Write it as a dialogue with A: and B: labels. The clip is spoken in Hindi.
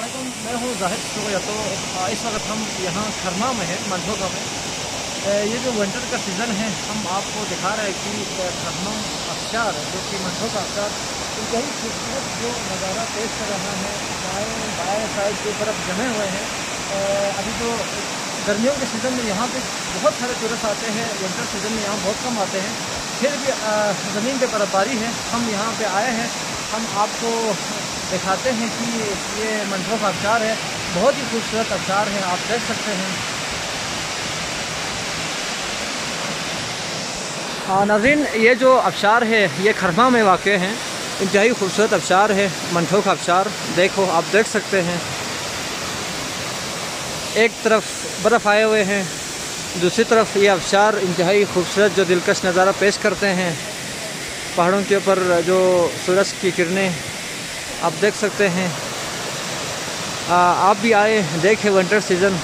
A: अस्सलामुअलैकुम, मैं हूँ जाहिद शुक्रिया। तो इस वक्त हम यहाँ खरमा में हैं, मंठोका में। ये जो विंटर का सीज़न है, हम आपको दिखा रहे हैं कि खरमा आबशार जो कि मंठोका आबशार इंतहाई खूबसूरत जो नज़ारा पेश कर रहा है। दाएँ बाएँ साइड की तरफ जमे हुए हैं। अभी जो गर्मियों के सीज़न में यहाँ पे बहुत सारे टूरिस्ट आते हैं, विंटर सीज़न में यहाँ बहुत कम आते हैं। फिर भी ज़मीन पे बर्फ़बारी है, हम यहाँ पे आए हैं। हम आपको दिखाते हैं कि ये मंठोका आबशार है, बहुत ही खूबसूरत आबशार है, आप देख सकते हैं। नाज़रीन, ये जो आबशार है ये खरमा में वाक़ है। इंतहाई खूबसूरत आबशार है मंठोका आबशार। देखो, आप देख सकते हैं, एक तरफ बर्फ़ आए हुए हैं, दूसरी तरफ ये आबशार इंतहाई खूबसूरत जो दिलकश नज़ारा पेश करते हैं। पहाड़ों के ऊपर जो सूरज की किरणें आप देख सकते हैं। आप भी आए, देखें विंटर सीज़न